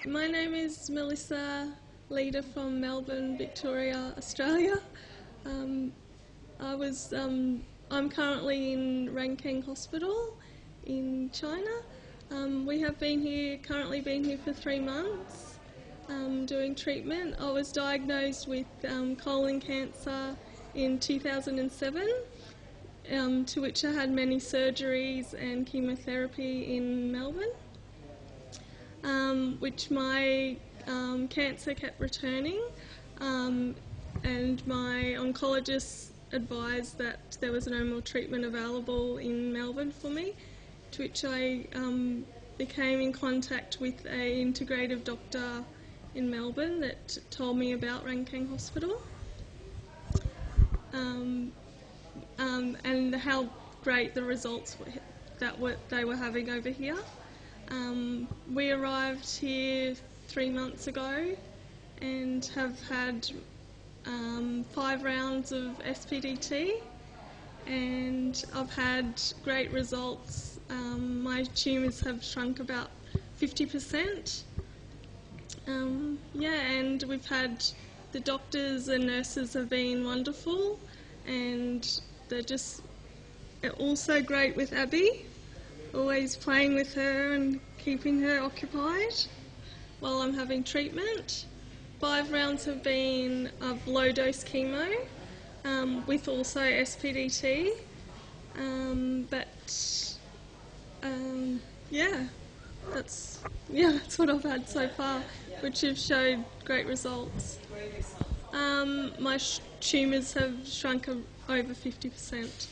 My name is Mellisa, leader from Melbourne, Victoria, Australia. I'm currently in Rankang Hospital in China. We have currently been here for 3 months doing treatment. I was diagnosed with colon cancer in 2007, to which I had many surgeries and chemotherapy in Melbourne. Which my cancer kept returning, and my oncologist advised that there was no more treatment available in Melbourne for me, to which I became in contact with an integrative doctor in Melbourne that told me about Rankang Hospital, and how great the results they were having over here. We arrived here 3 months ago and have had 5 rounds of SPDT, and I've had great results. My tumours have shrunk about 50%. And we've had, the doctors and nurses have been wonderful, and they're also great with Abby. Always playing with her and keeping her occupied while I'm having treatment. 5 rounds have been of low-dose chemo with also SPDT. That's what I've had so far, which have showed great results. My tumours have shrunk over 50%.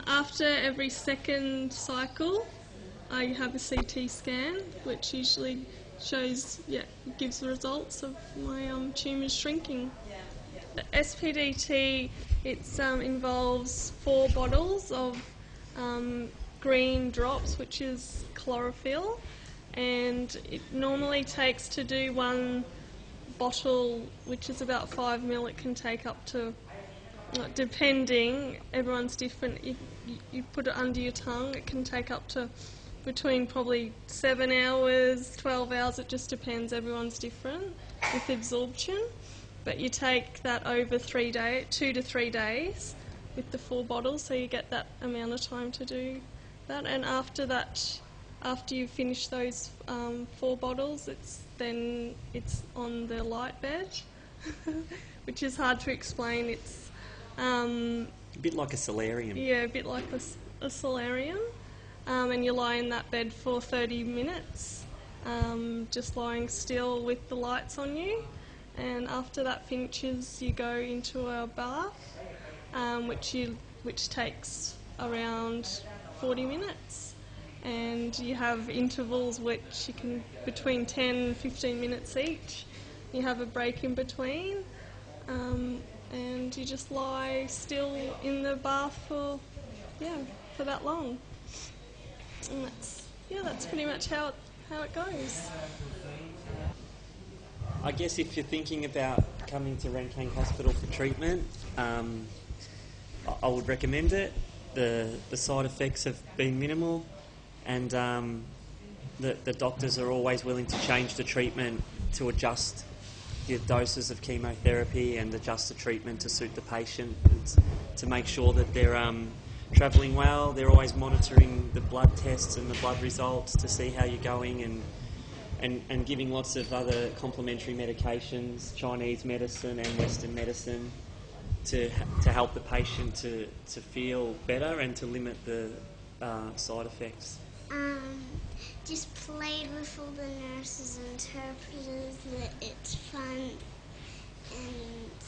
After every second cycle, I have a CT scan, which usually gives the results of my tumours shrinking. The SPDT, involves 4 bottles of green drops, which is chlorophyll, and it normally takes, to do 1 bottle, which is about 5 ml, it can take up to, depending, everyone's different. If you put it under your tongue, it can take up to between probably 7 hours, 12 hours, it just depends, everyone's different with absorption. But you take that over 2 to 3 days with the 4 bottles, so you get that amount of time to do that. And after that, after you finish those 4 bottles, it's on the light bed, which is hard to explain. It's a bit like a solarium. Yeah, a bit like a solarium. And you lie in that bed for 30 minutes, just lying still with the lights on you. And after that finishes, you go into a bath, which takes around 40 minutes. And you have intervals which you can, between 10 and 15 minutes each. You have a break in between. And you just lie still in the bath for that long. And that's pretty much how it goes. I guess if you're thinking about coming to Rankang Hospital for treatment, I would recommend it. The side effects have been minimal, and the doctors are always willing to change the treatment to adjust the doses of chemotherapy and adjust the treatment to suit the patient, and to make sure that they're travelling well. They're always monitoring the blood tests and the blood results to see how you're going, and giving lots of other complementary medications, Chinese medicine and Western medicine, to help the patient to feel better and to limit the side effects. Just played with all the nurses and interpreters. It's fun, and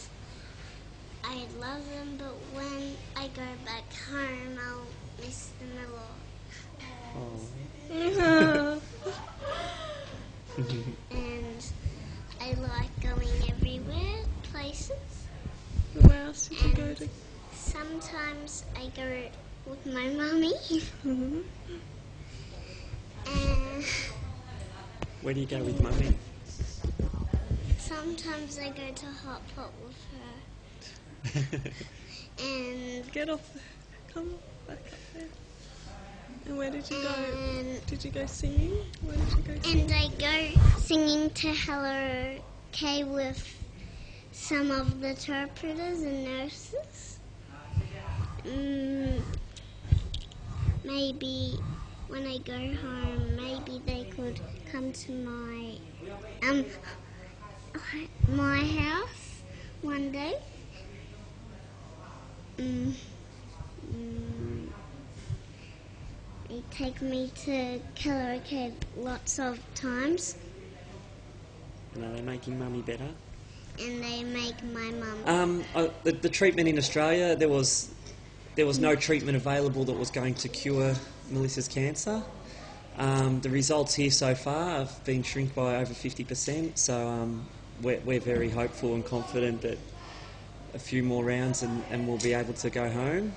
I love them, but when I go back home, I'll miss them a lot. And I like going everywhere, places. Where else did you go to? Sometimes I go with my mummy. Where do you go with mummy? Sometimes I go to Hot Pot with her. And Get off there. Come back up there. And where did you go? And, Did you go singing? Where did you go singing? and I go singing to Hello K with some of the interpreters and nurses. Maybe when I go home, maybe they could come to my house one day. They take me to karaoke lots of times. And are they making mummy better? And they make my mum. The treatment in Australia, there was no treatment available that was going to cure Melissa's cancer. The results here so far have been shrink by over 50%, so we're very hopeful and confident that a few more rounds and we'll be able to go home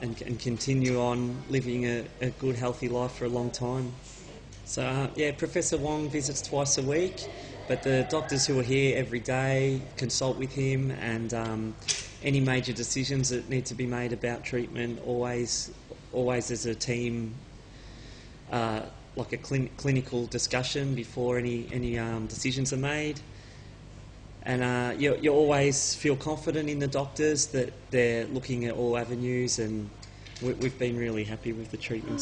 and continue on living a good, healthy life for a long time. So, Professor Wong visits twice a week, but the doctors who are here every day consult with him, and any major decisions that need to be made about treatment, always as a team, like a clinical discussion before any decisions are made. And you always feel confident in the doctors that they're looking at all avenues, and we've been really happy with the treatments.